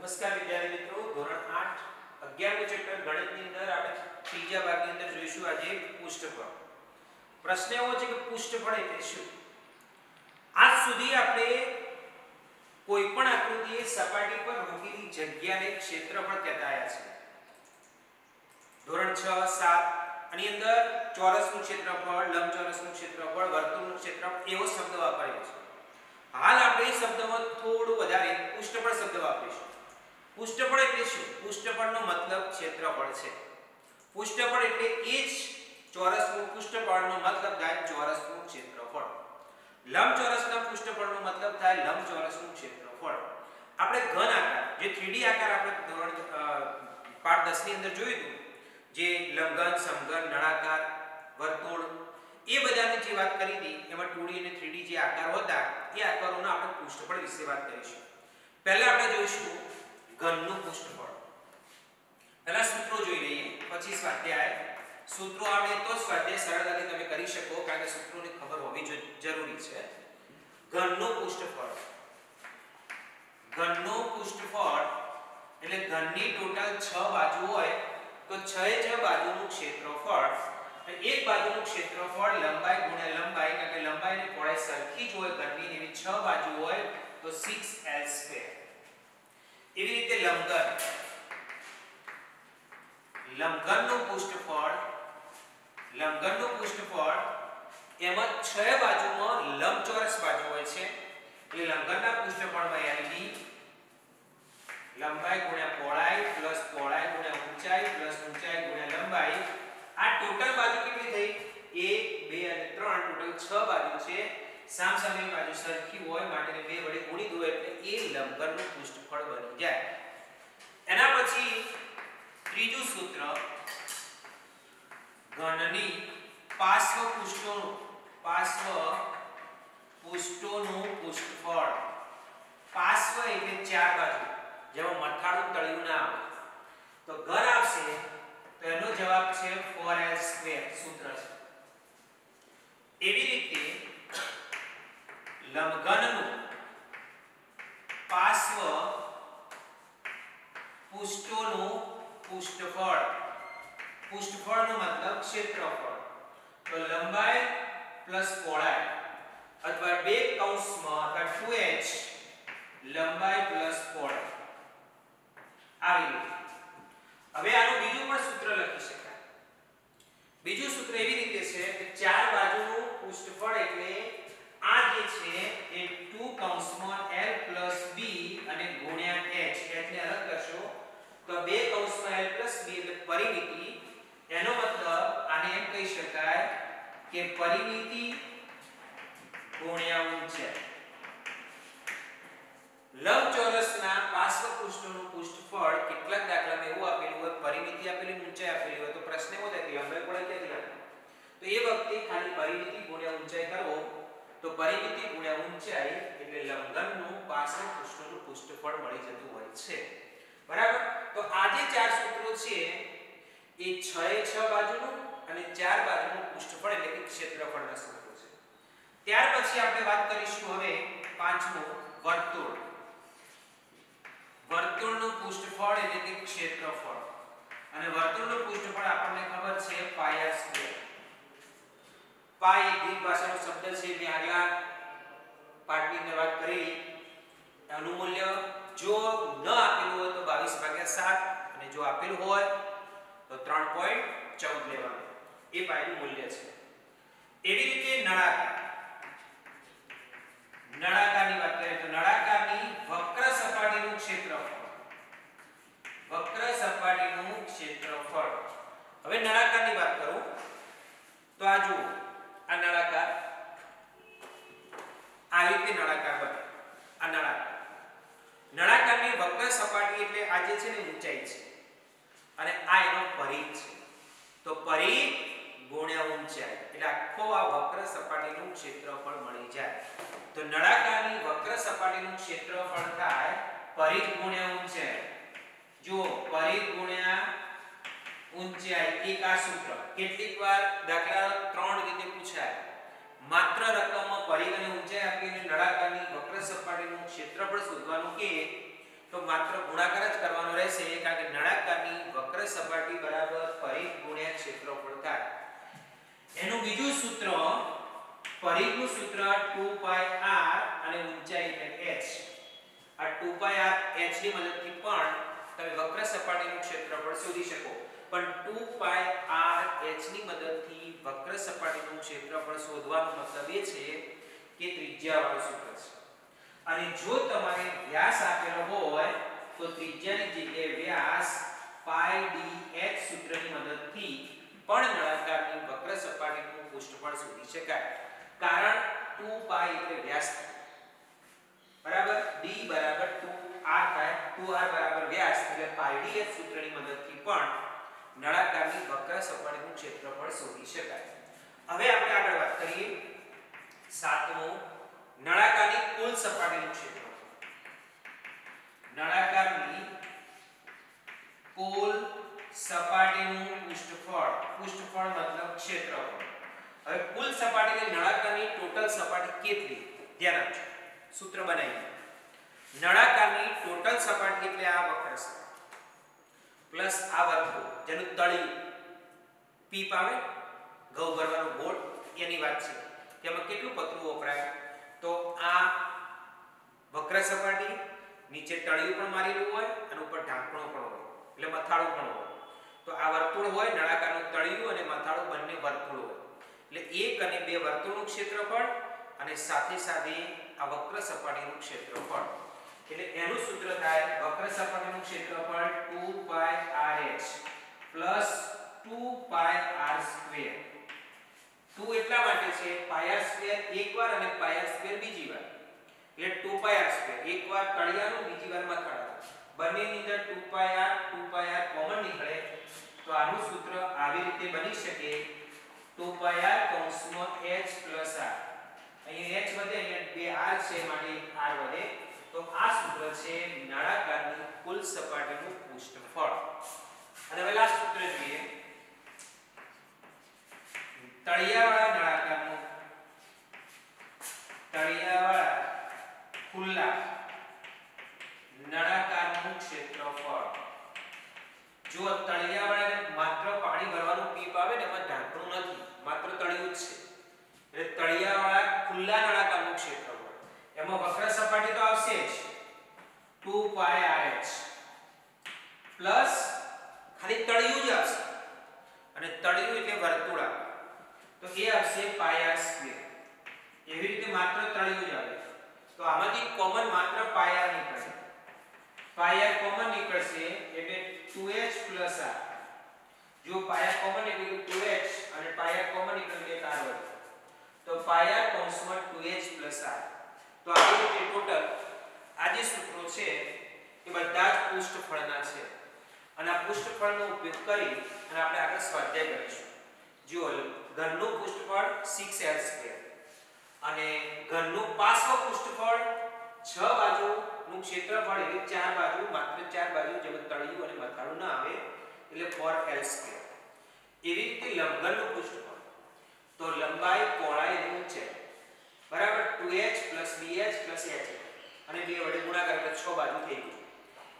નમસ્કાર વિદ્યાર્થી મિત્રો, ધોરણ 8 11મું ચેપ્ટર ગણિતની અંદર આપણે ત્રીજા ભાગની અંદર જોઈશું આજે પૃષ્ઠફળ. પ્રશ્ન એવો છે કે પૃષ્ઠફળ એટલે શું? આજ સુધી આપણે કોઈ પણ આકૃતિએ સપાટી પર મૂકેલી જગ્યાને ક્ષેત્રફળ કહેતા આવ્યા છે. ધોરણ 6 7 આની અંદર ચોરસનું ક્ષેત્રફળ, લંબચોરસનું ક્ષેત્રફળ, વર્તુળનું ક્ષેત્રફળ એવો શબ્દ વાપર્યો છે. હાલ આપણે એ શબ્દમાં થોડું વધારે પૃષ્ઠફળ શબ્દ વાપરીશું. પૃષ્ઠફળ એટલે શું? પૃષ્ઠફળનો મતલબ ક્ષેત્રફળ છે. પૃષ્ઠફળ એટલે એ જ ચોરસનું પૃષ્ઠફળનો મતલબ થાય ચોરસનું ક્ષેત્રફળ. લંબચોરસના પૃષ્ઠફળનો મતલબ થાય લંબચોરસનું ક્ષેત્રફળ. આપણે ઘન આકાર, જે 3D આકાર આપણે ધોરણ પાઠ 10 ની અંદર જોયું હતું, જે લંબઘન, સમઘન, નળાકાર, વર્તુળ એ બધાની જે વાત કરી હતી, એમાં 2D અને 3D જે આકારો હતા એ આકારોના આપણે પૃષ્ઠફળ વિશે વાત કરીશું. પહેલા આપણે જોઈશું ઘનનું પૃષ્ઠફળ. પહેલા સૂત્રો જોઈ લઈએ, પછી સ્વાધ્યાય. સૂત્રો આવડે તો સ્વાધ્યાય સરળતાથી તમે કરી શકો, કારણ કે સૂત્રોની ખબર હોવી જરૂરી છે. ઘનનું પૃષ્ઠફળ. ઘનનું પૃષ્ઠફળ એટલે ઘનની ટોટલ 6 બાજુ હોય તો 6 બાજુનું ક્ષેત્રફળ. એક બાજુનું ક્ષેત્રફળ લંબાઈ ગુણ્યા લંબાઈ, એટલે લંબાઈ અને પહોળાઈ સરખી જ હોય ઘનની, એવી 6 બાજુ હોય તો 6l². એવી રીતે લંબઘન. લંબઘનનું પૃષ્ઠફળ એમાં 6 બાજુમાં લંબચોરસ બાજુ હોય છે, એટલે લંબઘનના પૃષ્ઠફળમાં LB લંબાઈ ગુણ્યા પહોળાઈ પ્લસ પહોળાઈ ગુણ્યા ઊંચાઈ પ્લસ ઊંચાઈ ગુણ્યા લંબાઈ. આ ટોટલ બાજુ કેટલી થઈ? 1 2 અને 3 ટોટલ 6 બાજુ છે. સામસામેની બાજુ સરખી હોય માટે 2 વડે ગુણી દો એટલે એ લંબઘનનું પૃષ્ઠફળ બની જાય. એના પછી ત્રીજું સૂત્ર, ઘનની પાર્શ્વ પૃષ્ઠોનું પૃષ્ઠફળ. પાર્શ્વ એટલે 4 બાજુ, જેમાં મથાળું તળિયું ના આવે તો ઘન આવશે, તો એનો જવાબ છે 4l² સૂત્ર છે. એવી રીતે લંબઘનનું પાર્શ્વ પૃષ્ઠોનું પૃષ્ઠફળ. પૃષ્ઠફળનો મતલબ ક્ષેત્રફળ. તો લંબાઈ પ્લસ પહોળાઈ અથવા 2 કૌંસમાં અથવા 2h લંબાઈ પ્લસ પહોળાઈ. આવી રીતે. હવે આનું બીજું પણ સૂત્ર લખી શકાય. બીજું સૂત્ર એવી રીતે છે કે 4 બાજુનું પૃષ્ઠફળ એટલે આ જે છે એ 2 કૌંસમાં l પ્લસ b અને ગુણ્યા h. h ને અલગ કરશો તો 2 કૌંસમાં l પ્લસ b એટલે પરિમિતિ. એનો મતલબ આને એમ કહી શકાય કે પરિમિતિ ગુણ્યા ઊંચાઈ. લંબચોરસના પાર્શ્વ પૃષ્ઠોનું પૃષ્ઠફળ કેટલાક દાખલામાં એવું આપેલું હોય, પરિમિતિ આપેલી, ઊંચાઈ આપેલી હોય, તો પ્રશ્ન એવો થાય કે લંબાઈ પહોળાઈ ક્યાંથી લાવવી? તો એ વખતે ખાલી પરિમિતિ ગુણ્યા ઊંચાઈ કરો તો પરિમિતિ ગુણ્યા ઊંચાઈ એટલે લંબઘનનું પાર્શ્વ પૃષ્ઠોનું પૃષ્ઠફળ મળી જતું હોય છે. બરાબર? તો આ જે 4 સૂત્રો છે એ 6 બાજુનું અને 4 બાજુનું પૃષ્ઠફળ એટલે કે ક્ષેત્રફળના સૂત્રો છે. ત્યાર પછી આપણે વાત કરીશું હવે પાંચમું, વર્તુળ. વર્તુળનું પૃષ્ઠફળ એટલે કે ક્ષેત્રફળ. અને વર્તુળનું પૃષ્ઠફળ આપણને ખબર છે πr². પાઈ ગ્રીક ભાષાનો શબ્દ છે, જે આગલા પાઠની અંદર વાત કરી. એનું મૂલ્ય જો ન આપેલું હોય તો 22/7 અને જો આપેલું હોય તો 3.14 લેવાનું. એ પાઈનું મૂલ્ય છે. એવી રીતે નળાકાર. નળાકારની વાત કરીએ તો નળાકારની વક્ર સપાટીનું ક્ષેત્રફળ. વક્ર સપાટીનું ક્ષેત્રફળ. હવે નળાકારની વાત કરું તો આ જુઓ, આ નળાકાર આ રીતે નળાકાર બને. આ નળાકાર. નળાકારની વક્ર સપાટી એટલે આ જે છે ને ઊંચાઈ છે અને આ એનો પરિઘ છે. તો પરિઘ ગુણ્યા ઊંચાઈ એટલે આખો આ વક્ર સપાટીનું ક્ષેત્રફળ મળી જાય. તો નળાકારની વક્ર સપાટીનું ક્ષેત્રફળ થાય પરિઘ ગુણ્યા ઊંચાઈ. જો પરિઘ ગુણ્યા ઊંચાઈ, એક આ સૂત્ર. કેટલીકવાર દાખલા 3 રીતે પૂછાય. માત્ર રકમમાં પરિઘ અને ઊંચાઈ આપીને નળાકારની વક્ર સપાટીનું ક્ષેત્રફળ શોધવાનું કે તો માત્ર ગુણાકાર પરિઘનું સૂત્ર 2πr અને ઊંચાઈ એટલે h. આ 2πr h ની મદદથી પણ તમે વક્ર સપાટીનું ક્ષેત્રફળ શોધી શકો. પણ 2πr h ની મદદથી વક્ર સપાટીનું ક્ષેત્રફળ શોધવાનો મતલબ એ છે કે ત્રિજ્યાવાળું સૂત્ર છે. અને જો તમારે વ્યાસ આપેલો હોય તો ત્રિજ્યાની જગ્યાએ વ્યાસ πdh સૂત્રની મદદથી પણ નળાકારની વક્ર સપાટીનું પૃષ્ઠફળ શોધી શકાય. કારણ 2π એટલે વ્યાસ બરાબર, d બરાબર 2r થાય, 2r બરાબર વ્યાસ એટલે πdh સૂત્રની મદદથી પણ નળાકારની વક્ર સપાટીનું ક્ષેત્રફળ શોધી શકાય. હવે આપણે આગળ વાત કરીએ. સાતમું, નળાકારની કુલ સપાટીનું ક્ષેત્રફળ. નળાકારની કુલ સપાટીનું પૃષ્ઠફળ, પૃષ્ઠફળ મતલબ ક્ષેત્રફળ. હવે કુલ સપાટીની નળાકારની ટોટલ સપાટી કેટલી? ધ્યાન આપજો. સૂત્ર બનાવીએ. નળાકારની ટોટલ સપાટી એટલે આ વક્ર સપાટી પ્લસ આ વર્તુળ જેનું તળિયું પીપ આવે, ઘઉં ભરવાનો બોળ, એની વાત છે. તેમાં કેટલું પતરું વપરાય? તો આ વક્ર સપાટી, નીચે તળિયું પણ મારેલું હોય અને ઉપર ઢાંકણું પણ હોય એટલે મથાળું પણ હોય. તો આ વર્તુળ હોય, નળાકારનું તળિયું અને મથાળું બંને વર્તુળ હોય એટલે એક અને બે વર્તુળનું ક્ષેત્રફળ અને સાથે સાથે આ વક્ર સપાટીનું ક્ષેત્રફળ. એટલે એનું સૂત્ર થાય વક્ર સપાટીનું ક્ષેત્રફળ 2πrh પ્લસ 2πr². 2 એટલા માટે છે πr² એકવાર અને πr² બીજી વાર એટલે 2πr². એકવાર તળિયાનું, બીજી વાર મથાળાનું. બંનેની અંદર 2πr કોમન નીકળે તો આનું સૂત્ર આવી રીતે બની શકે 2πr કૌંસમાં h પ્લસ r. અહીંયા h વધે, અહીંયા 2r છે માટે r વધે. તો આ સૂત્ર છે નળાકારની કુલ સપાટીનું પૃષ્ઠફળ. અને હવે લાસ્ટ સૂત્ર જોઈએ. તળિયાવાળા નળાકારનું, તળિયાવાળા ખુલ્લા નળાકારનું ક્ષેત્રફળ. જો તળિયાવાળાને માત્ર પાણી ભરવાનું પીપ આવે ને, એમાં ઢાંકણું નથી, માત્ર તળિયું જ છે. એટલે તળિયાવાળા ખુલ્લા નળાકારનું ક્ષેત્રફળ, એમાં વક્ર સપાટી તો આવશે જ 2πrh પ્લસ ખાલી તળિયું જ આવશે અને તળિયું એટલે વર્તુળ આવે તો એ આવશે πr². એવી રીતે માત્ર તળિયું જ આવે તો આમાંથી કોમન માત્ર πr નીકળશે. πr કોમન નીકળશે એટલે 2h પ્લસ r. જો πr કોમન નીકળે 2h અને πr કોમન નીકળે એટલે r વધે તો πr કૌંસમાં 2h પ્લસ r. તો આવી રીતે ટોટલ આ જે સૂત્રો છે એ બધા જ પૃષ્ઠફળના છે અને આ પૃષ્ઠફળનો ઉપયોગ કરી અને આપણે આગળ સ્વાધ્યાય કરીશું. જો ઘનનું પૃષ્ઠફળ 6l² અને ઘનનું પાર્શ્વ પૃષ્ઠફળ 6 બાજુનું ક્ષેત્રફળ એટલે 4 બાજુ, માત્ર 4 બાજુ જેમાં તળિયું અને મથાળું ના આવે એટલે 4l². એવી રીતે લંબઘનનું પૃષ્ઠફળ તો લંબાઈ, પહોળાઈ અને ઊંચાઈ બરાબર 2h bh h અને 2 વડે ગુણાકાર એટલે 6 બાજુ થઈ ગયું.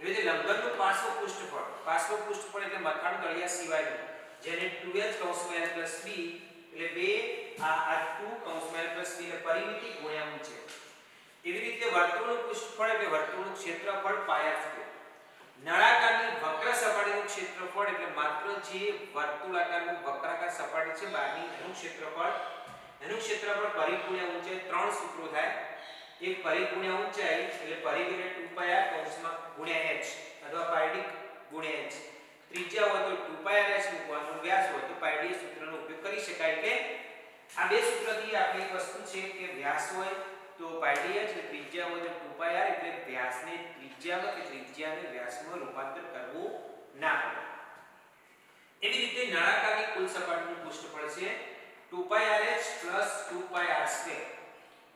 એવી રીતે લંબઘનનું પાર્શ્વ પૃષ્ઠફળ, પાર્શ્વ પૃષ્ઠફળ એટલે મથાળું તળિયા સિવાયનું જેને 2h કૌંસમાં l + b એટલે 2 આ 2 કૌંસમાં l + b એટલે પરિમિતિ ગુણ્યા ઊંચાઈ. એવી રીતે વર્તુળનું પૃષ્ઠફળ એટલે વર્તુળનું ક્ષેત્રફળ πr². નળાકારની વક્ર સપાટીનું ક્ષેત્રફળ એટલે માત્ર જે વર્તુળાકારનું વક્રાકાર સપાટી છે બહારની એનું ક્ષેત્રફળ પરિઘ ગુણ્યા ઊંચાઈ. ત્રણ સૂત્રો થાય. એક પરિઘ ગુણ્યા ઊંચાઈ એટલે પરિઘ એટલે 2πr કૌંસમાં ગુણ્યા h અથવા πd ગુણ્યા h. ત્રિજ્યા હોય તો 2πrh મૂકવાનું, વ્યાસ હોય તો πd સૂત્રનો ઉપયોગ કરી શકાય. કે આ બે સૂત્રથી આપણે એક વસ્તુ છે કે વ્યાસ હોય તો πdh એટલે ત્રિજ્યા હોય તો 2πr એટલે વ્યાસને ત્રિજ્યામાં કે ત્રિજ્યાને વ્યાસમાં રૂપાંતર કરવું ના પડે. એવી રીતે નળાકારની કુલ સપાટીનું પૃષ્ઠફળ છે 2πrh પ્લસ 2πr².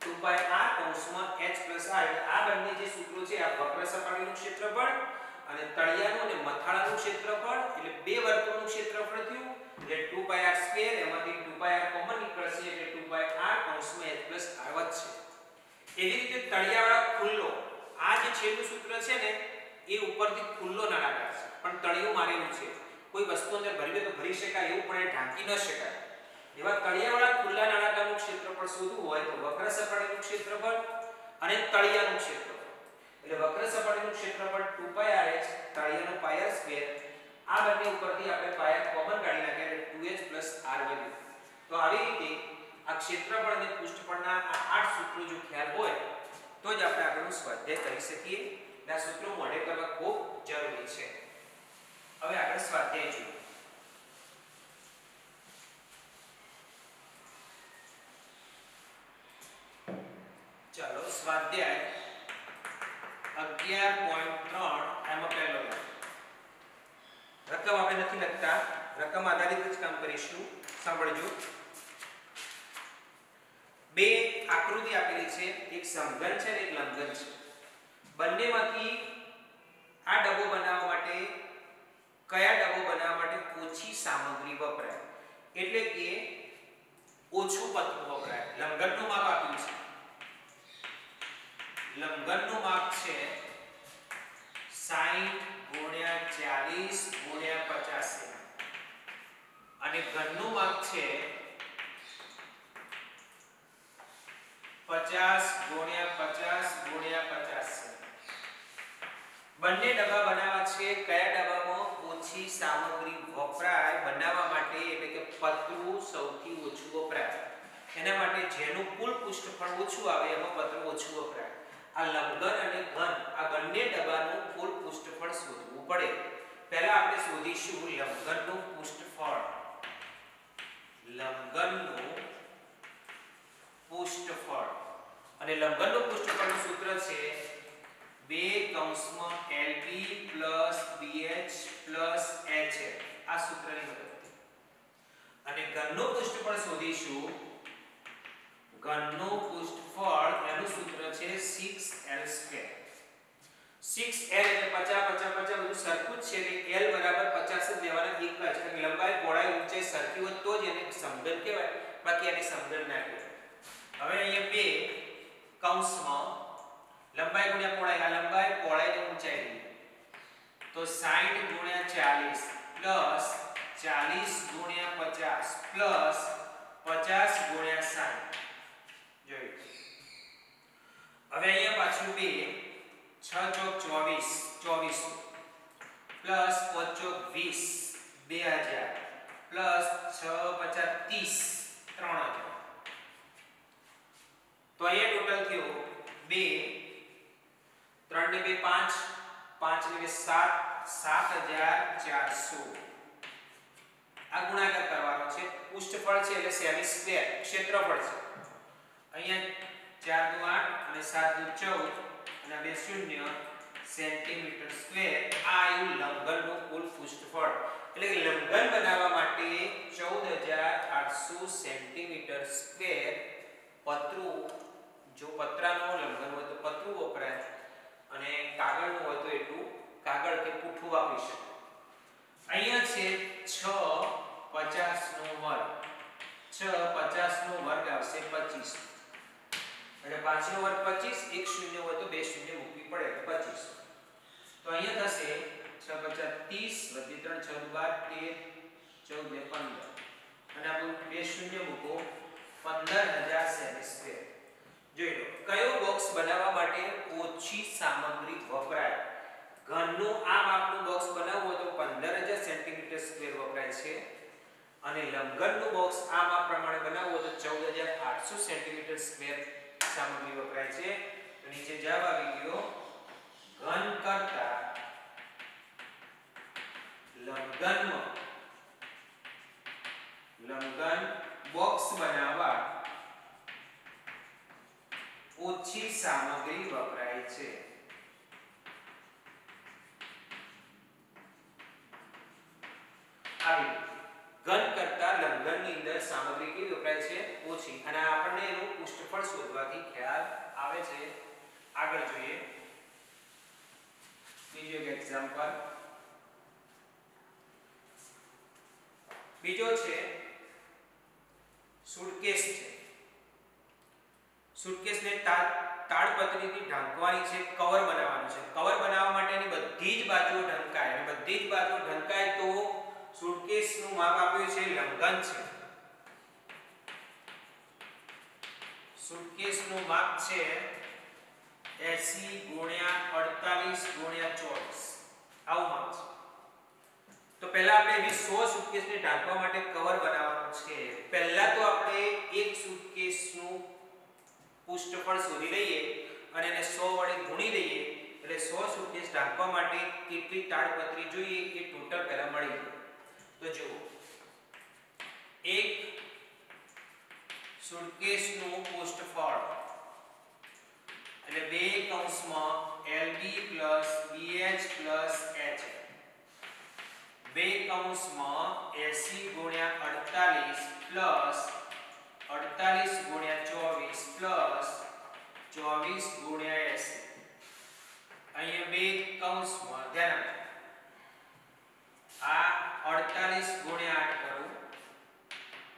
2πr કૌંસમાં h પ્લસ r. આ બંને જે સૂત્રો છે આ વક્ર સપાટીનું ક્ષેત્રફળ અને તળિયાનું અને મથાળાનું ક્ષેત્રફળ એટલે બે વર્તુળનું ક્ષેત્રફળ થયું એટલે 2πr². એમાંથી 2πr કોમન નીકળશે એટલે 2πr કૌંસમાં h પ્લસ r વધશે. એવી રીતે તળિયાવાળા ખુલ્લો, આ જે છેલ્લું સૂત્ર છે ને એ ઉપરથી ખુલ્લો નળાકાર છે પણ તળિયું મારેલું છે. કોઈ વસ્તુ અંદર ભરવી તો ભરી શકાય એવું પણ એ ઢાંકી ન શકાય એવા તળિયાવાળા ખુલ્લા નળાકારનું ક્ષેત્રફળ શોધવું હોય તો વક્ર સપાટીનું ક્ષેત્રફળ અને તળિયાનું ક્ષેત્રફળ, એટલે વક્ર સપાટીનું ક્ષેત્રફળ 2πrh, તળિયાનું πr², આ બંને ઉપરથી આપણે πr કોમન કાઢી નાખ્યા એટલે 2h r વધ્યું. તો આવી રીતે આ ક્ષેત્રફળ અને પૃષ્ઠફળના આ 8 સૂત્રો જો ખ્યાલ હોય તો જ આપણે આગળનું સ્વાધ્યાય કરી શકીએ. આ સૂત્રો મોઢે કરવા ખૂબ જરૂરી છે. હવે આગળ સ્વાધ્યાય જોઈએ. ચાલો સ્વાધ્યાય 11.3 એમાં પહેલો રકમ આપણે નથી લખતા, રકમ આધારિત જ કામ કરીશું. સાંભળજો. બે આકૃતિ આપેલી છે, એક સમઘન છે અને એક લંબઘન છે. બંનેમાંથી આ ડબ્બો બનાવવા માટે કયા ડબ્બો બનાવવા માટે ઓછી સામગ્રી વપરાય, એટલે કે ઓછું પતરું વપરાય. લંબઘનનું માપ આપ્યું છે. લંબઘનનું માપ છે 60 × 40 × 50 અને ઘનનું માપ છે 50 × 50 × 50. બંને ડબ્બા બનાવવા છે. કયા ડબ્બામાં ઓછી સામગ્રી વપરાય બનાવવા માટે, એટલે કે પતરું સૌથી ઓછું વપરાય. એના માટે જેનું કુલ પૃષ્ઠફળ ઓછું આવે એમાં પતરું ઓછું વપરાય. આ લંબઘન અને ઘન આ બંને ડબ્બાનું કુલ પૃષ્ઠફળ શોધવું પડે. પહેલા આપણે શોધીશું લંબઘનનું પૃષ્ઠફળ. લંબઘનનું પૃષ્ઠફળ અને લંબઘનનું પૃષ્ઠફળનું સૂત્ર છે 2 કૌંસમાં LB + BH + HF. આ સૂત્રની મદદથી. અને ઘનનું પૃષ્ઠફળ શોધીશું. ઘનનું પૃષ્ઠફળ એનું સૂત્ર છે 6l². 6l એટલે 50 50 50 બધું સરખું જ છે, એટલે l બરાબર 50 જ લેવાના. એક જ, કારણ કે લંબાઈ પહોળાઈ ઊંચાઈ સરખી હોય તો જ એને સમઘન કહેવાય, બાકી એને સમઘન ના કહેવાય. હવે અહીંયા બે કૌંસમાં લંબાઈ ગુણ્યા પહોળાઈ, આ લંબાઈ પહોળાઈ ને ઊંચાઈ, તો 60 × 40 + 40 × 50 + 50 × 60. જોઈ. હવે અહીંયા પાછું 2 6 × 24 24 + 5 × 20 2000 + 6 × 50 3000. તો અહીંયા ટોટલ થયો 2 3 ને 2 5 5 ને 2 7 7400. આ ગુણાકાર કરવાનો છે. પૃષ્ઠફળ છે એટલે સેમી સ્ક્વેર, ક્ષેત્રફળ છે. અહીંયા 4 × 8 અને 7 × 14 અને 2 0 સેન્ટીમીટર સ્ક્વેર. આ આવ્યું લંબઘનનું કુલ પૃષ્ઠફળ. એટલે કે લંબઘન બનાવવા માટે 14800 સેન્ટીમીટર સ્ક્વેર પતરું, જો પતરાનો લંબઘન હોય તો પતરું વપરાય અને કાગળનું હોય તો એટલું કાગળ કે પૂઠું વાપરી શકે. અહીંયા છે 6 50 નો વર્ગ. 6 50 નો વર્ગ આવશે 25. એટલે 5 નો વર્ગ 25, એક શૂન્ય હોય તો બે શૂન્ય મૂકવી પડે એટલે 25. તો અહીંયા થશે 6 50 30 વધી 3 6 12 13 14 ને 15 અને આપણું બે શૂન્ય મૂકો 15000 સેમી સ્ક્વેર. જોઈ લો કયો બોક્સ બનાવવા માટે ઓછી સામગ્રી વપરાય. ઘનનું આ માપનું બોક્સ બનાવવું હોય તો 15000 સેન્ટીમીટર સ્ક્વેર વપરાય છે અને લંબઘનનું બોક્સ આ માપ પ્રમાણે બનાવવું હોય તો 14800 સેન્ટીમીટર સ્ક્વેર સામગ્રી વપરાય છે. તો નીચે જવાબ આવી ગયો ઘન કરતા લંબઘન બોક્સ બનાવવા ઓછી સામગ્રી વપરાય છે. આવી ઘન કરતા લંબઘનની અંદર સામગ્રી કેવી વપરાય છે? ઓછી. અને આપણને એનું પૃષ્ઠફળ શોધવાથી ખ્યાલ આવે છે. આગળ જોઈએ બીજો એક એક્ઝામ્પલ. બીજો છે સુટકેસ છે. સુટકેસને તાડપત્રીથી ઢાંકવાની છે, કવર બનાવવાનું છે. કવર બનાવવા માટેની બધી જ બાજુઓ ઢંકાય અને બધી જ બાજુઓ ઢંકાય તો સુટકેસનું માપ આપ્યું છે લંબઘન છે. સુટકેસનું માપ છે 80 ગુણ્યા 48 ગુણ્યા 24 આવું માપ છે. તો પહેલા આપણે એવી 100 સુટકેસને ઢાંકવા માટે કવર બનાવવાનું છે. પહેલા તો આપણે એક સુટકેસનું પૃષ્ઠફળ શોધી લઈએ અને એને 100 વડે ગુણી દઈએ એટલે 100 સુટકેસ ઢાંકવા માટે કેટલી તાડપત્રી જોઈએ એ ટોટલ પહેલા મળી જાય. તો જુઓ એક સુટકેસનું પૃષ્ઠફળ એટલે 2 કૌંસમાં LB BH HH 2 કૌંસમાં 80 ગુણ્યા 48 48 ગુણ્યા 24 24 ગુણ્યા 80 અહીંયા 2 કૌંસમાં ધ્યાન આપો આ 48 ગુણ્યા 8 કરું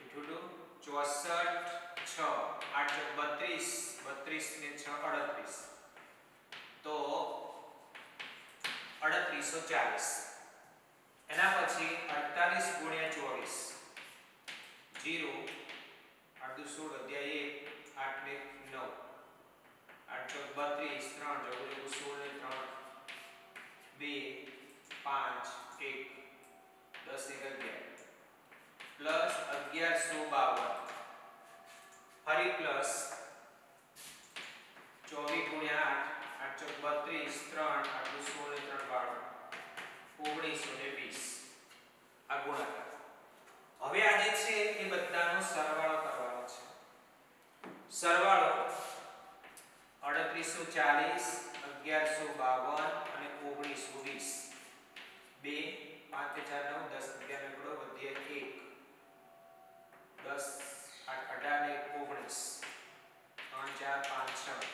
એટલું 64 6 8 32 32 ને 6 38 તો 3840 એના પછી 48 ગુણ્યા 24 0 8 16 અધ્યાય 1 8 ને 9 8 32 3 16 ને 3 2 5 1 10 ને 11 પ્લસ 1152 ફરી પ્લસ 24 ગુણ્યા 8 8 32 3 8 16 ને 3 12 1920 આ ગુણાકાર. હવે આ જે છે એ બધાનો સરવાળો કરવાનો છે. સરવાળો 3840 1152 અને 1920 2 5 4 9 10 11 ને 1 10 8 18 ને 19 3 4 5 6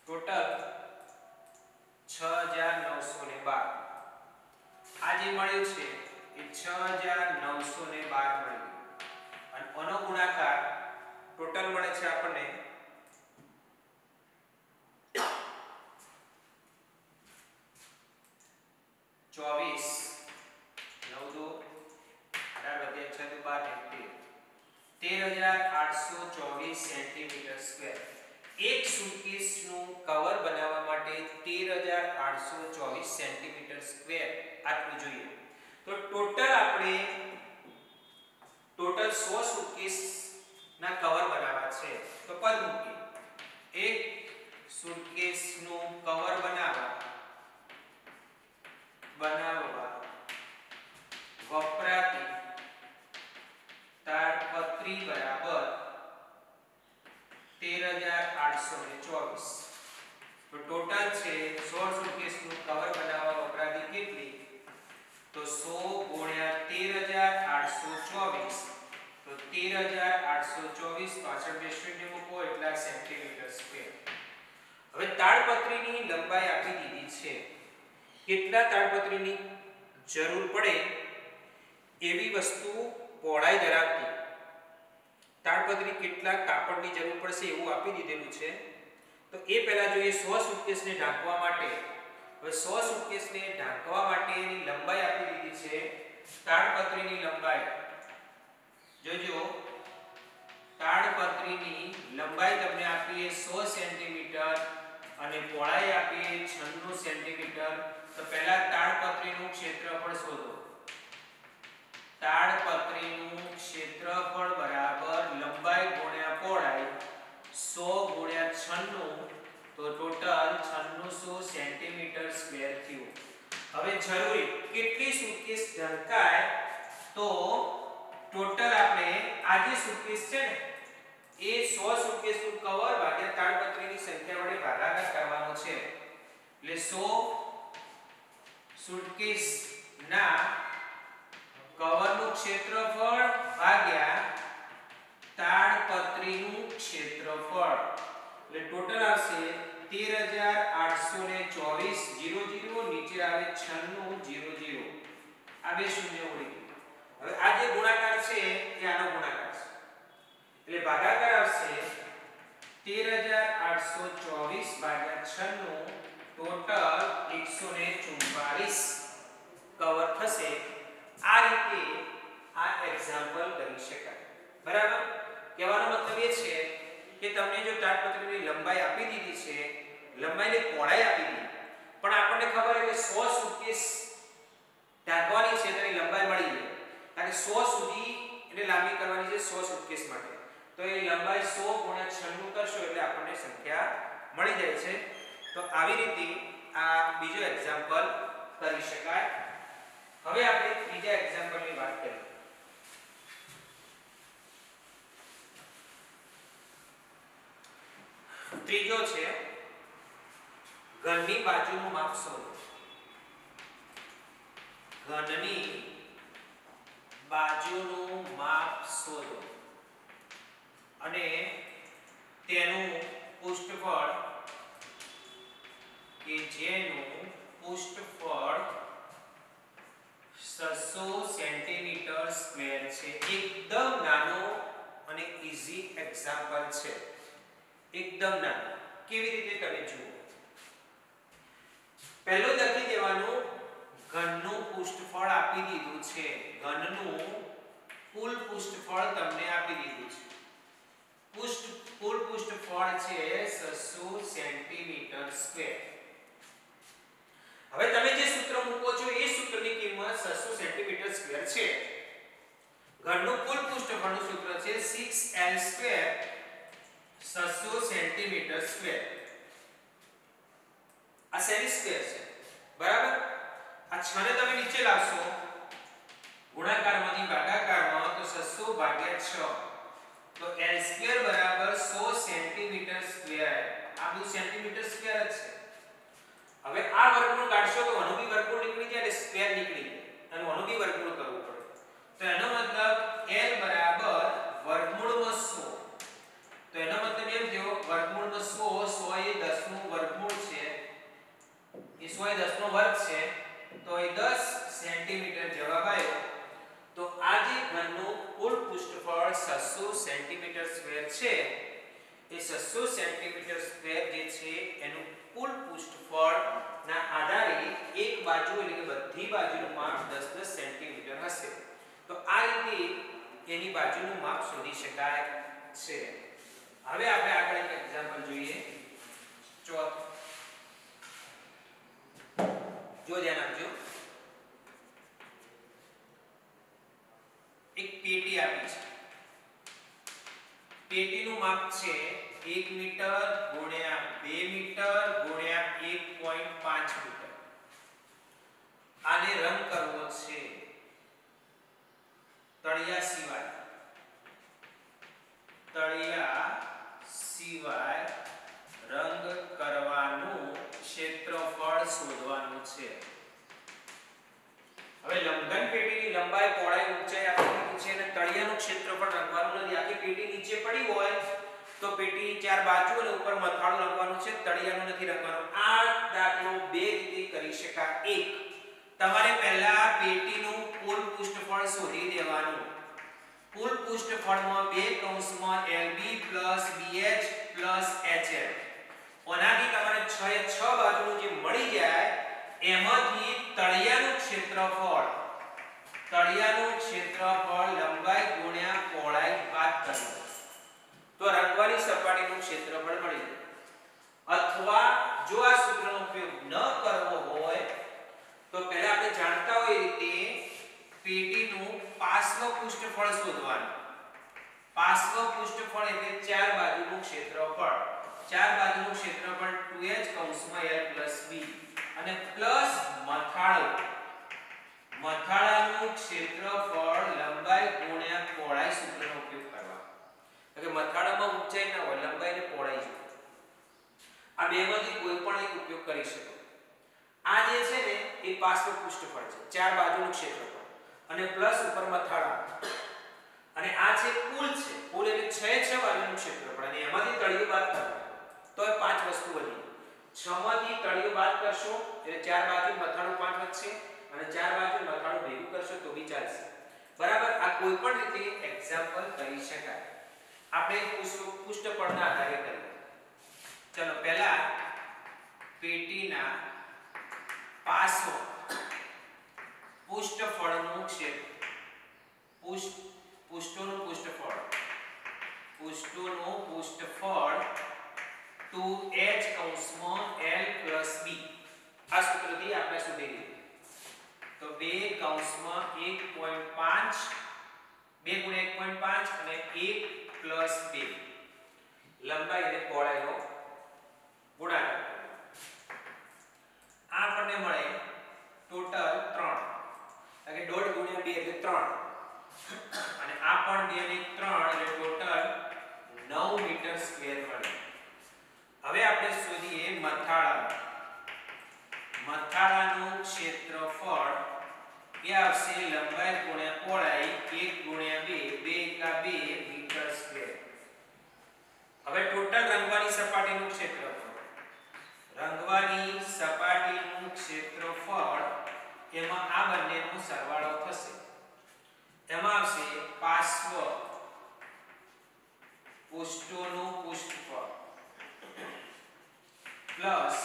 ટોટલ 6912. આ જે મળ્યું છે એ 6912 મળ્યું અને આનો ગુણાકાર ટોટલ મળે છે આપણને 24 9 2 18 12 13824 સેન્ટીમીટર સ્ક્વેર. એક સુટકેસનું કવર બનાવવા માટે 13824 સેન્ટીમીટર સ્ક્વેર આટલું જોઈએ. તો ટોટલ આપણે ટોટલ 100 સુટકેસ ના કવર બનાવવા છે. તો પદ મૂકીએ. એક સુટકેસનું કવર બનાવવા વપરાતી તાડપત્રી બરાબર 13824. તો ટોટલ છે 100 સુટકેસનું કવર બનાવવા વપરાતી કેટલી? તો 100 ગુણ્યા 13824 તો 13824 પાછળ બે શૂન્ય મૂકો એટલા સેન્ટીમીટર સ્ક્વેર. હવે તાડપત્રીની લંબાઈ આપી દીધી છે. કેટલા તાડપત્રીની જરૂર પડે એવી વસ્તુ પહોળાઈ ધરાવતી તાડપત્રી કેટલા કાપડની જરૂર પડશે એવું આપી દીધેલું છે. તો એ પહેલા જોઈએ 100 સુટકેસને ઢાંકવા માટે. હવે 100 સુટકેસને ઢાંકવા માટેની લંબાઈ આપી દીધી છે. તાડપત્રીની લંબાઈ જોજો, તાડપત્રીની લંબાઈ તમને આપી 100 સેન્ટીમીટર અને પહોળાઈ આપી 96 સેન્ટીમીટર. તો પહેલા તાડપત્રીનું ક્ષેત્રફળ શોધો. તાડપત્રીનું ક્ષેત્રફળ બરાબર લંબાઈ ગુણ્યા પહોળાઈ 100 ગુણ્યા 96 તો ટોટલ 9600 સેન્ટીમીટર સ્ક્વેર થયું. હવે જરૂરી કેટલી સુટકેસ ઢંકાય? તો ટોટલ આપણે આ જે સુટકેસ છે ને એ 100 સુટકેસનું કવર ભાગ્યા તાડપત્રીની સંખ્યા વડે ભાગાકાર કરવાનો છે. એટલે 100 સુટકેસના કવરનું ક્ષેત્રફળ ભાગ્યા તાડપત્રીનું ક્ષેત્રફળ એટલે ટોટલ આવશે 13824 00 નીચે આવે 96 00 આ બે શૂન્ય ઉડી ગયું. હવે આ જે ગુણાકાર છે એ આનો ગુણાકાર છે એટલે ભાગાકાર આવશે 13824 ભાગ્યા 96 ટોટલ 144 કવર થશે. આ રીતે આ એક્ઝામ્પલ કરી શકાય. બરાબર? કહેવાનો મતલબ એ છે કે તમને જો તાડપત્રીની લંબાઈ આપી દીધી છે, લંબાઈની પહોળાઈ આપી દીધી, પણ આપણને ખબર છે કે 100 સુટકેસ ઢાંકવાની છે તેની લંબાઈ મળી ગઈ, કારણ કે 100 સુધી એને લાંબી કરવાની છે 100 સુટકેસ માટે, તો એ લંબાઈ 100 * 96 કરશો એટલે આપણને સંખ્યા મળી જાય છે. તો આવી રીતે આ બીજો એક્ઝામ્પલ કરી શકાય. હવે આપણે ત્રીજા એક્ઝામ્પલની વાત કરીએ. ત્રીજો છે ઘનની બાજુનું માપ શોધો. ઘનની બાજુનું માપ શોધો અને તેનું પૃષ્ઠફળ કે જેનું પૃષ્ઠફળ 600 સેન્ટીમીટર સ્ક્વેર છે. એકદમ નાનો અને ઈઝી એક્ઝામ્પલ છે, એકદમ નાનો. કેવી રીતે તમે જુઓ, પહેલો લખી દેવાનું ઘનનું પૃષ્ઠફળ આપી દીધું છે, ઘનનું કુલ પૃષ્ઠફળ તમને આપી દીધું છે. કુલ પૃષ્ઠફળ છે 600 સેન્ટીમીટર સ્ક્વેર. હવે તમે જે સૂત્ર મૂકો છો એ સૂત્રની કિંમત 600 સેન્ટીમીટર સ્ક્વેર છે. ઘનનું કુલ પૃષ્ઠફળનું સૂત્ર છે 6l સ્ક્વેર 600 સેન્ટીમીટર સ્ક્વેર. આ સેમી સ્ક્વેર છે, બરાબર. આ 6 ને તમે નીચે લાવશો ગુણાકારમાંથી ભાગાકારમાં, તો 600 ભાગ્યા 6, તો l સ્ક્વેર બરાબર 100 સેન્ટીમીટર સ્ક્વેર. આ બધું સેન્ટીમીટર સ્ક્વેર જ છે. હવે આ વર્ગમૂળ કાઢશો તો આનું બી વર્ગમૂળ નીકળી જાય અને સ્ક્વેર નીકળી જાય, અને આનું બી વર્ગમૂળ કરવું પડે. તો એનો મતલબ l બરાબર વર્ગમૂળમાં 100. તો એનો મતલબ એમ થયો વર્ગમૂળમાં 100, 100 એ 10 નું વર્ગમૂળ છે, એ 100 એ 10 નો વર્ગ છે, તો એ 10 સેન્ટીમીટર જવાબ આવ્યો. તો આ જે ઘનનું કુલ પૃષ્ઠફળ 600 સેન્ટીમીટર સ્ક્વેર છે, એ 600 સેન્ટીમીટર સ્ક્વેર જે છે એનું કુલ પૃષ્ઠફળ ના આધારે એક બાજુ એટલે કે બધી બાજુનું માપ 10-10 સેન્ટીમીટર હશે. તો આ રીતે એની બાજુનું માપ શોધી શકાય છે. હવે આપણે આગળ એક એક્ઝામ્પલ જોઈએ. ચોથું જો ધ્યાન આપજો. એક પેટી આપી છે, પેટીનું માપ છે 1 મીટર ગુણ્યા 2 મીટર ગુણ્યા 1.5 મીટર. આને રંગ કરવો છે તળિયા સિવાય, તળિયા સિવાય રંગ કરવાનું ક્ષેત્રફળ શોધવાનું છે. હવે લંબઘન પેટીની લંબાઈ, પહોળાઈ, ઊંચાઈ આપેલી છે અને તળિયાનું ક્ષેત્રફળ રંગવાનું નથી. આખી પેટી નીચે પડી હોય તો પેટીની ચાર બાજુ અને ઉપર મથાળું રંગવાનું છે, તળિયાનું નથી રંગવાનું. આ દાખલો બે રીતે કરી શકાય. એક, તમારે પહેલા પેટીનું કુલ પૃષ્ઠફળ શોધી દેવાનું. કુલ પૃષ્ઠફળમાં બે કૌંસમાં LB + BH + HL. ઓનાથી તમારે 6 એ 6 બાજુનું જે મળી જાય એમાંથી તળિયાનું ક્ષેત્રફળ લંબાઈ ગુણ્યા પહોળાઈ બાદ કરવું, તો રંગવાની સપાટીનું ક્ષેત્રફળ મળી જાય. અથવા જો આ સૂત્રનો ઉપયોગ ન કરવો હોય તો પહેલા આપણે જાણતા હોય એ રીતે પેટીનું પાર્શ્વ પૃષ્ઠફળ શોધવાનું. પાર્શ્વ પૃષ્ઠફળ એટલે ચાર બાજુનું ક્ષેત્રફળ. ચાર બાજુનું ક્ષેત્રફળ 2h કૌંસમાં l + b અને પ્લસ મથાળાનું ક્ષેત્રફળ લંબાઈ ગુણ્યા પહોળાઈ સૂત્રનો ઉપયોગ કરવા. એટલે મથાળામાં ઊંચાઈ ના હોય, લંબાઈ ને પહોળાઈ જોઈએ. આ બેમાંથી કોઈ પણ એક ઉપયોગ કરી શકો. આ જે છે ને એ પાર્શ્વ પૃષ્ઠફળ છે, ચાર બાજુનું ક્ષેત્રફળ અને પ્લસ ઉપર મથાળા, અને આ છે કુલ છે. કુલ એટલે 6 બાજુનું ક્ષેત્રફળ અને એમાંથી તળિયું બાદ કરો તો એ પાંચ વસ્તુ વધી. 6 માંથી તળિયું બાદ કરશો એટલે ચાર બાજુ મથાળું 5 વધશે અને ચાર બાજુ મથાળું ભેગું કરશો તો બી ચાલશે. બરાબર. આ કોઈ પણ રીતે એક્ઝામ્પલ કરી શકાય. આપણે પૃષ્ઠફળના આધારે કરીએ. ચલો પહેલા પેટીના પાર્શ્વ પૃષ્ઠફળનું ક્ષેત્ર, પૃષ્ઠોનું પૃષ્ઠફળ કૌંસમાં 1.5 2 ગુણ્યા 1.5 અને 1 પ્લસ 2 લંબાઈ અને પહોળાઈનો ગુણાકાર આ આપણને મળે ટોટલ 3 એટલે 1.5 ગુણ્યા 2 એટલે 3 અને આ પણ 2 ને 3 એટલે ટોટલ 9 મીટર સ્ક્વેર મળે. હવે આપણે શોધીએ મથાળાનું ક્ષેત્રફળ એ આવશે લંબાઈ ગુણ્યા પહોળાઈ 1 ગુણ્યા 2 2 * 2 મીટર સ્ક્વેર. હવે ટોટલ રંગવાની સપાટીનું ક્ષેત્રફળ એમાં આ બંનેનો સરવાળો થશે. એમાં આવશે પાર્શ્વ પૃષ્ઠોનું પૃષ્ઠફળ પ્લસ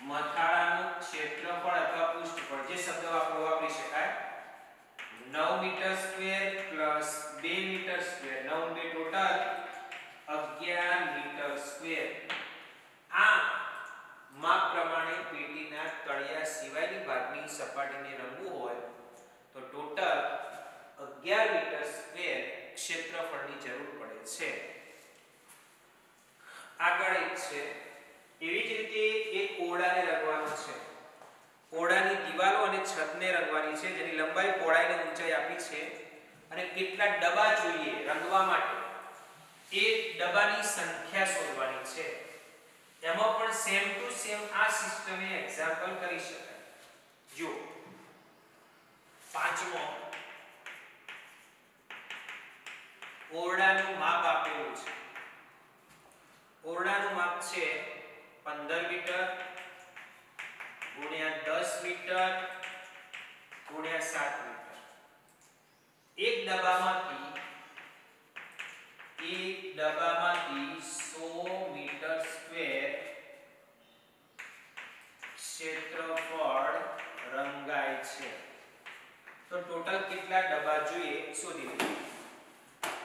મથાળાનું ક્ષેત્રફળ અથવા પૃષ્ઠફળ જે શબ્દ વાપરી શકાય 9 metre square plus 2 metre square 9 2 total 11 metre square. આ માપ પ્રમાણે પેટીના તળિયા સિવાયની ભાગની સપાટીને રંગવું હોય તો ટોટલ 11 મીટર સ્ક્વેર ક્ષેત્રફળની જરૂર પડે છે. આગળ એક છે એવી જ રીતે એક ઓરડાને રંગવાનો છે. ઓરડાની દિવાલો અને છતને રંગવાની છે જેની લંબાઈ પહોળાઈ અને ઊંચાઈ આપી છે અને કેટલા ડબ્બા જોઈએ રંગવા માટે એ ડબ્બાની સંખ્યા શોધવાની છે. એમાં પણ સેમ ટુ સેમ આ સિસ્ટમે એક્ઝામ્પલ કરી શકાય. જો પાંચમો ઓરડાનું માપ આપેલું છે. ઓરડાનું માપ છે 15 મીટર ગુણ્યા 10 મીટર ગુણ્યા 7 મીટર. એક ડબ્બામાંથી 100 મીટર સ્ક્વેર ક્ષેત્રફળ રંગાય છે. તો ટોટલ કેટલા ડબ્બા જોઈએ શોધી લઈએ.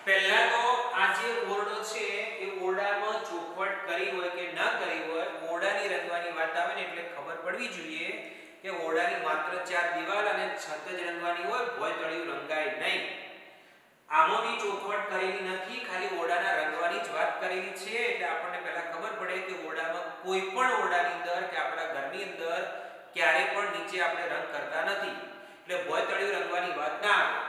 પહેલા તો આ જે ઓરડો છે એ ઓરડામાં ચોખવટ કરી હોય કે ન કરી હોય ઓરડાની રંગવાની વાત આવે ને એટલે ખબર પડવી જોઈએ કે ઓરડાની માત્ર 4 દિવાલ અને છત જ રંગવાની હોય ભોય તળિયું રંગાય નહીં. આમાં બી ચોખવટ કરેલી નથી, ખાલી ઓરડાના રંગવાની જ વાત કરેલી છે. એટલે આપણને પહેલા ખબર પડે કે ઓરડામાં કોઈ પણ ઓરડાની અંદર કે આપણા ઘરની અંદર ક્યારે પણ નીચે આપણે રંગ કરતા નથી. એટલે ભોય તળિયું રંગવાની વાત ના આવે.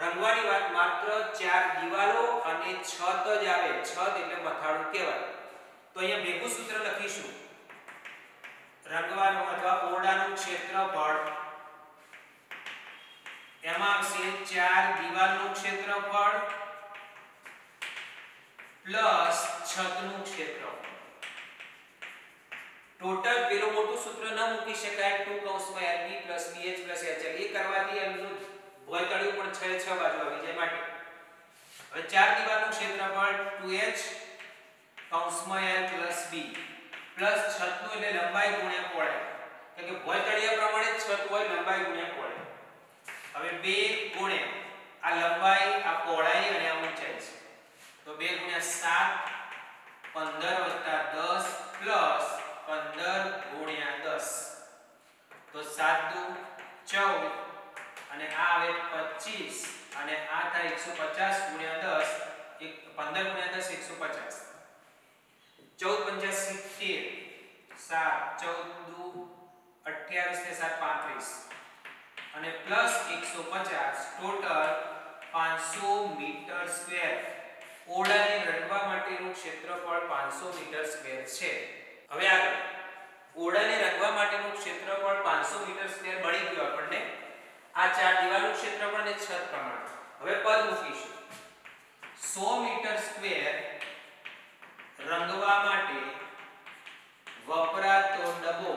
રંગવાની વાત માત્ર 4 દિવાલો અને છત જ આવે. છત એટલે મથાળું કહેવાય. તો અહીંયા ભેગું સૂત્ર લખીશું. રંગવાનું અથવા ઓરડાનું ક્ષેત્રફળ એમાં આવશે 4 દિવાલનું ક્ષેત્રફળ પ્લસ છતનું ક્ષેત્રફળ. ટોટલ પેલું મોટું સૂત્ર ન મૂકી શકાય 2 કૌંસમાં LB + BH + HL. એ કરવાથી એમનું ભોય તળિયું પણ 6 બાજુ આવી જાય માટે. હવે 4 દિવાલનું ક્ષેત્રફળ 2H કૌંસમાં L + B પ્લસ છતનું એટલે લંબાઈ ગુણ્યા પહોળાઈ. એટલે કે ભોય તળિયા પ્રમાણે છત હોય લંબાઈ ગુણ્યા પહોળાઈ. હવે 2 ગુણ્યા આ લંબાઈ આ પહોળાઈ અને આ ઊંચાઈ છે. તો 2 ગુણ્યા 7 15 + 10 પ્લસ 15 ગુણ્યા 10 તો 7 દુ 14 અને આ આવે 25 અને આ થાય 150 ગુણ્યા 10 15 ગુણ્યા 10 150 14 × 70 7 14 દુ 28 ને 7 35 અને પ્લસ 150 ટોટલ 500 મીટર સ્ક્વેર. ઓરડાને રંગવા માટેનું ક્ષેત્રફળ 500 મીટર સ્ક્વેર છે. હવે આગળ ઓરડાને રંગવા માટેનું ક્ષેત્રફળ 500 મીટર સ્ક્વેર મળી ગયું આપણને આ 4 દિવાલનું ક્ષેત્રફળ અને છત પ્રમાણે. હવે પદ મૂકીશું. 100 મીટર સ્ક્વેર રંગવા માટે વપરાતો ડબ્બો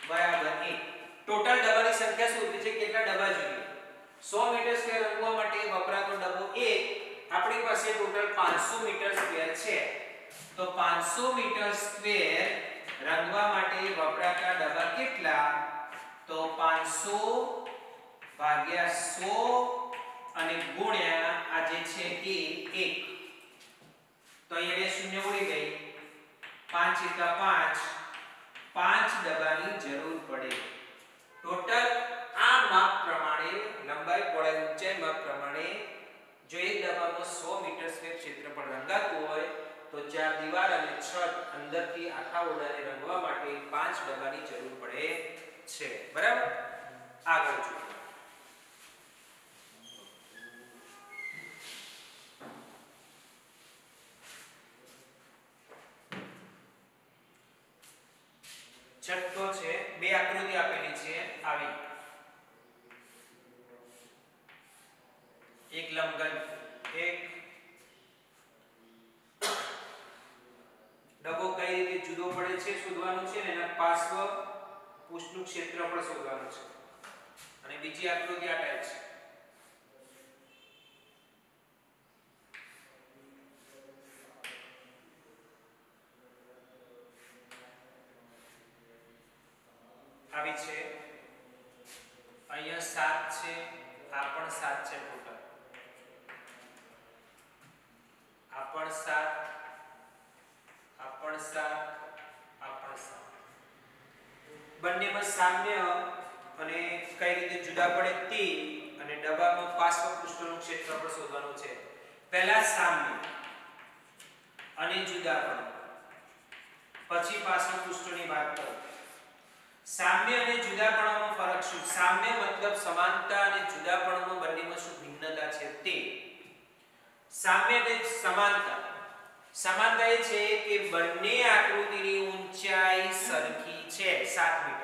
બરાબર 1. ટોટલ ડબ્બાની સંખ્યા શોધવી છે કેટલા ડબ્બા જોઈએ. 100 મીટર સ્ક્વેર રંગવા માટે વપરાતો ડબ્બો 1. આપણી પાસે ટોટલ 500 મીટર સ્ક્વેર છે. તો 500 મીટર સ્ક્વેર રંગવા માટે વપરાતા ડબ્બા કેટલા? તો 500 ભાગ્યા 100 અને ગુણ્યા આ જે છે એ 1. તો અહીંયા બે શૂન્ય ઉડી ગઈ. 5 × 5 5 ડબ્બાની જરૂર પડે. ટોટલ આખા ઓરડાને રંગવા માટે 5 ડબ્બાની જરૂર પડે છે બરાબર આગળ જોઈએ છઠ્ઠો છે બે આકૃતિ આપેલી છે આવી એક લંબઘન એક ડબ્બો કઈ રીતે જુદો પડે છે શોધવાનું છે અને એના પાર્શ્વ પૃષ્ઠનું ક્ષેત્રફળ શોધવાનું છે અને બીજી આકૃતિ આ ટાઈપ છે આવી છે અહીંયા 7 છે આ પણ 7 છે ટોટલ આ પણ 7 આ પણ 7 આ પણ 7 બંનેમાં સામ્ય અને કઈ રીતે જુદા પડે તે અને ડબ્બામાં પાર્શ્વ પૃષ્ઠનું ક્ષેત્રફળ શોધવાનું છે પહેલા સામ્ય અને જુદાપણું પછી પાર્શ્વ પૃષ્ઠની વાત કરો સામ્ય અને જુદાપણામાં ફરક શું સામ્ય મતલબ સમાનતા અને જુદાપણામાં બંનેમાં શું ભિન્નતા છે તે સામ્ય અને સમાનતા સમાનતા એ છે કે બંને આકૃતિની ઊંચાઈ સરખી છે 7 મીટર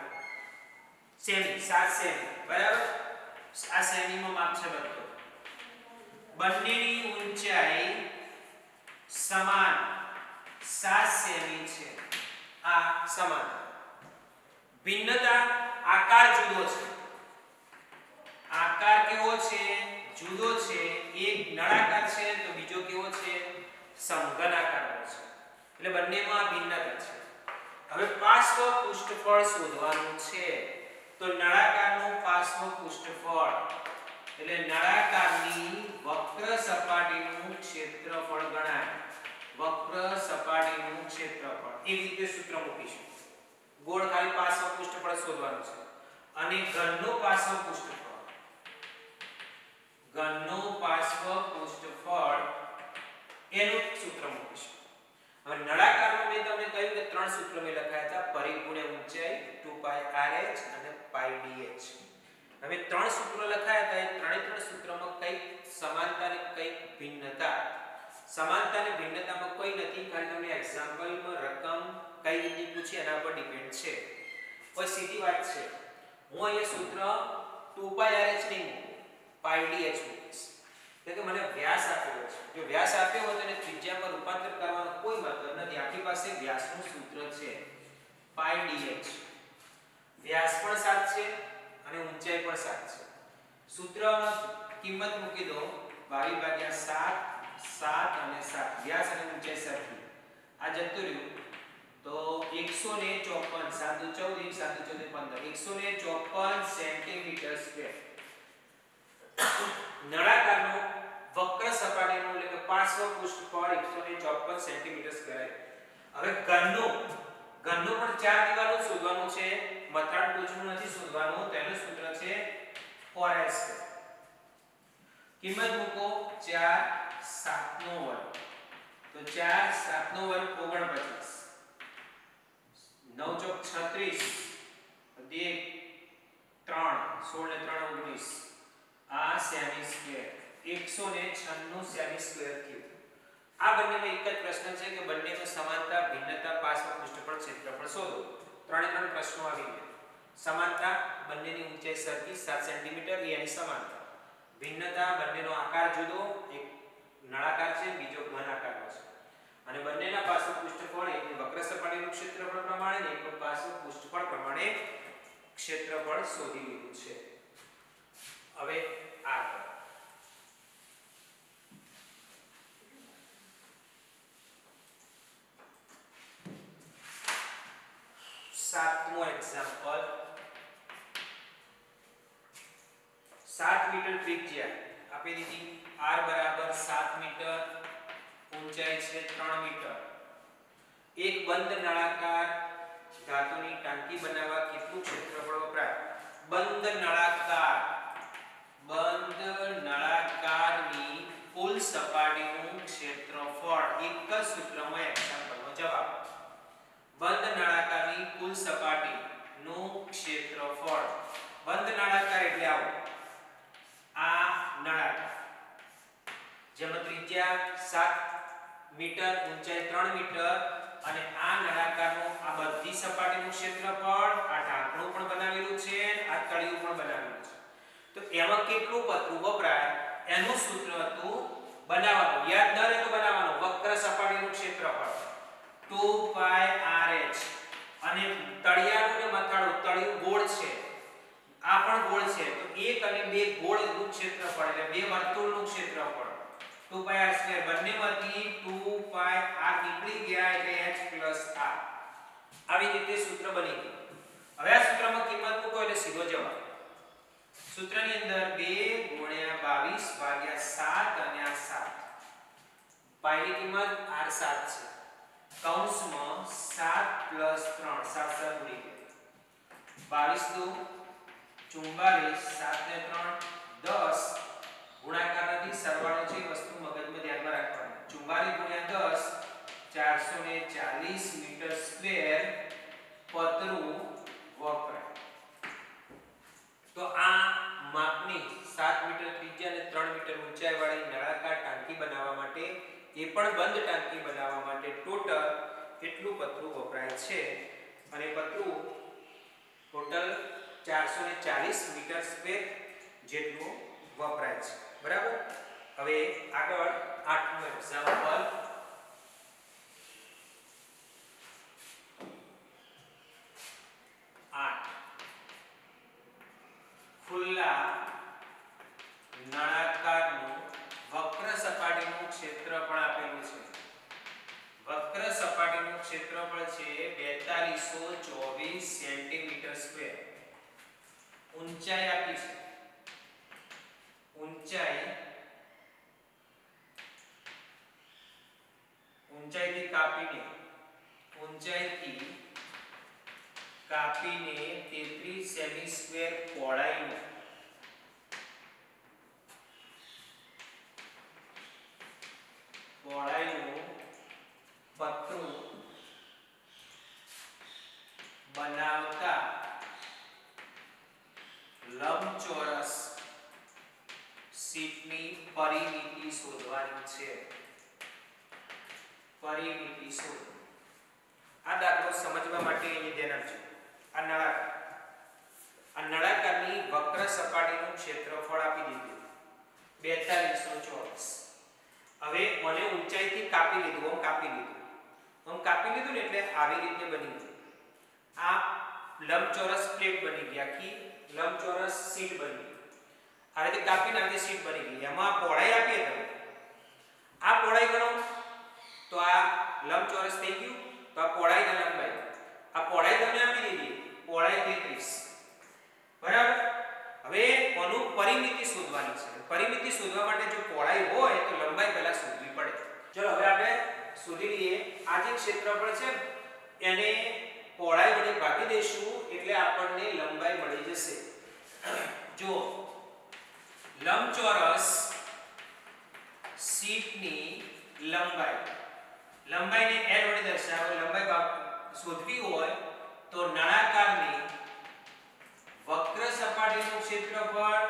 સેમી 7 સેમી બરાબર આ સેમીમાં માપ છે બધો બંનેની ઊંચાઈ સમાન 7 સેમી છે આ સમાન ભિન્નતા આકાર જુદો છે આકાર કેવો છે જુદો છે એક નળાકાર છે તો બીજો કેવો છે સમઘનાકારનો છે એટલે બંનેમાં ભિન્નતા છે હવે પાર્શ્વ પૃષ્ઠફળ શોધવાનું છે તો નળાકારનું પાર્શ્વ પૃષ્ઠફળ એટલે નળાકારની વક્ર સપાટીનું ક્ષેત્રફળ ગણાય વક્ર સપાટીનું ક્ષેત્રફળ એ રીતે સૂત્ર મૂકીશું ગોળ ખાલી પાર્શ્વ પૃષ્ઠફળ શોધવાનું છે અને ઘનનું પાર્શ્વ પૃષ્ઠફળ એનું સૂત્ર મૂકીશું હવે નળાકારમાં મેં તમને કહ્યું કે ત્રણ સૂત્ર મેં લખાયા હતા પરિપૂર્ણ ઊંચાઈ 2πrh અને πdh હવે ત્રણ સૂત્રો લખાયા હતા એ ત્રણે સૂત્રમાં કઈ સમાનતા અને કઈ ભિન્નતા સમાનતા અને ભિન્નતામાં કોઈ નથી ખાલી તમને એક્ઝામ્પલમાં રકમ કઈ રીતે પૂછી એના પર ડિપેન્ડ છે કોઈ સીધી વાત છે હું અહીંયા સૂત્ર 2πrh નહીં મૂકું πdh મૂકીશ એટલે કે મને વ્યાસ આપ્યો છે જો વ્યાસ આપ્યો હોય તો એને ત્રિજ્યામાં રૂપાંતર કરવાનો કોઈ મતલબ નથી આપણી પાસે વ્યાસનું સૂત્ર છે πdh વ્યાસ પણ 7 છે અને ઊંચાઈ પણ 7 છે સૂત્રમાં કિંમત મૂકી દો 22/7 7 અને 7 વ્યાસ અને ઊંચાઈ સરખી આ જતું રહ્યું તો 154 7 14 7 14 15 154 સેન્ટીમીટર સ્ક્વેર નળાકારનું વક્ર સપાટીનું એટલે કે પાર્શ્વ પૃષ્ઠફળ 154 સેન્ટીમીટર સ્ક્વેર હવે ઘનનું પણ 4 દિવાલનું શોધવાનું છે મથાળ ટોચનું નથી શોધવાનું તેનું સૂત્ર છે 4s કિંમત મૂકો 4 7 નો વર્ગ તો 4 7 નો વર્ગ 49 9 ચોક 36 1 3 16 ને 3 19 આ સેમી સ્ક્વેર 196 સેમી સ્ક્વેર થયું આ બંનેમાં એક જ પ્રશ્ન છે કે બંનેમાં સમાનતા ભિન્નતા પાર્શ્વ પૃષ્ઠફળ ક્ષેત્રફળ શોધો ત્રણે પ્રશ્નો આવી ગયા સમાનતા બંનેની ઊંચાઈ સરખી 7 સેન્ટીમીટર એની સમાનતા ભિન્નતા બંનેનો આકાર જુદો એક નળાકાર છે બીજો ઘન આકારનો છે અને બંનેના પાર્શ્વ પૃષ્ઠફળ એક વક્ર સપાટીનું ક્ષેત્રફળ પ્રમાણે અને એકનું પાર્શ્વ પૃષ્ઠફળ પ્રમાણે ક્ષેત્રફળ શોધી લીધું છે હવે આગળ સાતમો એક્ઝામ્પલ 7 મીટર ત્રિજ્યા આપી દીધી r બરાબર 7 મીટર ઊંચાઈ છે 3 મીટર એક બંધ નળાકાર ધાતુની ટાંકી બનાવવા કેટલું ક્ષેત્રફળ વપરાય બંધ નળાકારની કુલ સપાટીનું ક્ષેત્રફળ એક જ સૂત્રમાં એક્ઝામ્પલનો જવાબ બંધ બંધ નળાકાર એટલે આવો આ નળાકાર જેમાં ત્રિજ્યા 7 મીટર ઊંચાઈ 3 મીટર અને આ નળાકારનું આ બધી સપાટીનું ક્ષેત્રફળ આ ઢાંકણું પણ બનાવેલું છે આ તળિયું પણ બનાવેલું છે તો એમાં કેટલું પતરું વપરાય એનું સૂત્ર હતું બનાવવાનું યાદ ન રહે તો બનાવવાનું વક્ર સપાટીનું ક્ષેત્રફળ 2 પાઈ RH અને તળિયાનું ને મથાળું તળિયું ગોળ છે આ પણ ગોળ છે તો એક અને બે ગોળનું ક્ષેત્રફળ એટલે બે વર્તુળનું ક્ષેત્રફળ 2 પાઈ r² બંનેમાંથી 2 પાઈ r નીકળી ગયા એટલે h r આવી રીતે સૂત્ર બની ગયું હવે આ સૂત્રમાં કિંમત મૂકો એટલે સીધો જવાબ સૂત્રની અંદર 2 * 22 / 7 અને આ 7 પાઈની કિંમત r7 છે કૌંસમાં 7 + 3 7 7 ઉડી ગયા 22 * 2 44 7 ને 3 10 ગુણાકાર નથી સરવાળો છે વસ્તુ મગજમાં ધ્યાનમાં રાખવાની 44 * 10 440 મીટર સ્ક્વેર પતરું વપરાય તો આ માપની 7 મીટર ત્રિજ્યા અને 3 મીટર ઊંચાઈ વાળી નળાકાર ટાંકી બનાવવા માટે એ પણ બંધ ટાંકી બનાવવા માટે ટોટલ કેટલું પતરું વપરાય છે અને પતરું ટોટલ 440 મીટર સ્ક્વેર જેટલું વપરાય છે બરાબર હવે આગળ 8મું એક્ઝામ્પલ 8 ખુલ્લા નળાકારનું વક્ર સપાટીનું ક્ષેત્રફળ આપેલું છે વક્ર સપાટીનું ક્ષેત્રફળ છે 4224 સેન્ટીમીટર સ્ક્વેર ઊંચાઈ આપી છે ઊંચાઈથી કાપીને 33 સેમી સ્ક્વેર પહોળાઈનું પતરું બનાવતા લંબચોરસ શીટની પરિમિતિ શોધવાની છે પરિમિતિ શોધો આ દાખલો સમજવા માટે અહીં ધ્યાન આપજો આ નળાકારની વક્ર સપાટીનું ક્ષેત્રફળ આપી દીધું 4224 હવે મને ઊંચાઈથી કાપી લીધું ને એટલે આવી રીતે બની ગયું આ લંબચોરસ પ્લેટ બની ગઈ આખી લંબચોરસ શીટ બની ગઈ આ રીતે કાપીને આવી શીટ બની ગઈ એમાં પહોળાઈ આપીએ તમે આ પહોળાઈ ગણો તો આ લંબચોરસ થઈ ગયું તો આ પહોળાઈ અને લંબાઈ આ પહોળાઈ તમને આપી દીધી પહોળાઈ 33 બરાબર હવે કોનું પરિમિતિ શોધવાની છે પરિમિતિ શોધવા માટે જો પહોળાઈ હોય તો લંબાઈ પહેલા શોધવી પડે ચલો હવે આપણે શોધી લઈએ આ જે ક્ષેત્રફળ છે એને પહોળાઈ વડે ભાગી દઈશું એટલે આપણને લંબાઈ મળી જશે જો લંબચોરસ શીટની લંબાઈને l વડે દર્શાવો લંબાઈ શોધવી હોય તો નળાકારની વક્ર સપાટીનું ક્ષેત્રફળ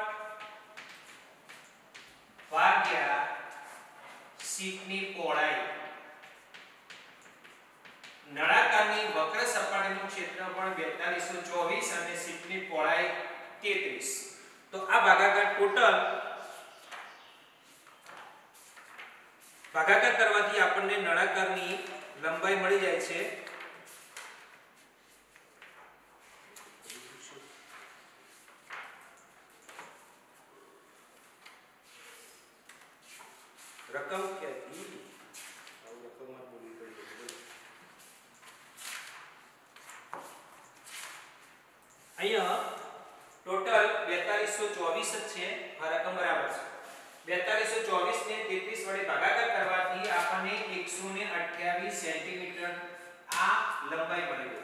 ભાગ્યા શીટની પહોળાઈ નળાકારની વક્ર સપાટીનું ક્ષેત્રફળ 4224 અને શીટની પહોળાઈ 33 તો આ ભાગાકાર ટોટલ ભાગાકાર કરવાથી આપણને નળાકારની લંબાઈ મળી જાય છે રકમ ક્યાંથી રકમમાં ભૂલી પડી અહીંયા ટોટલ 4224 જ છે આ રકમ બરાબર છે 4224 ને 33 વડે ભાગાકાર કરવાથી આપણને 128 સેન્ટીમીટર આ લંબાઈ મળી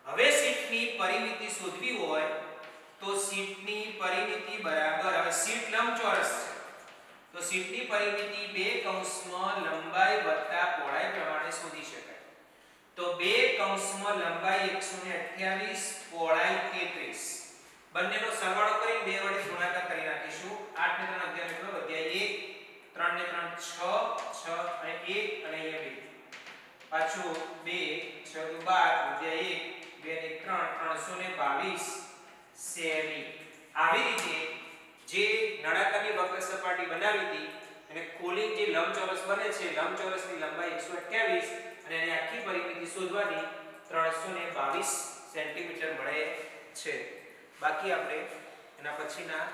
હવે શીટની પરિમિતિ શોધવી હોય તો શીટની પરિમિતિ બરાબર હવે શીટ લંબચોરસ છે તો શીટની પરિમિતિ 2 કૌંસમાં લંબાઈ વત્તા પહોળાઈ પ્રમાણે શોધી શકાય તો 2 કૌંસમાં લંબાઈ 128 પહોળાઈ 33 બંનેનો સરવાળો કરીને 2 વડે ગુણાકાર કરી નાખીશું. 8 ને 3 11 કેટલો વધ્યા 1, 3 ને 3 6, 6 અને 1 અને અહીંયા 2. પાછું 2 6 દુ 12 વધ્યા 1, 2 ને 3 322 સેમી. આવી રીતે જે નળાકારની વક્ર સપાટી બનાવી હતી અને ખોલીને જે લંબચોરસ બને છે, લંબચોરસની લંબાઈ 128 અને એની આખી પરિમિતિ શોધવાની 322 સેન્ટીમીટર મળે છે. બાકી આપણે એના પછીના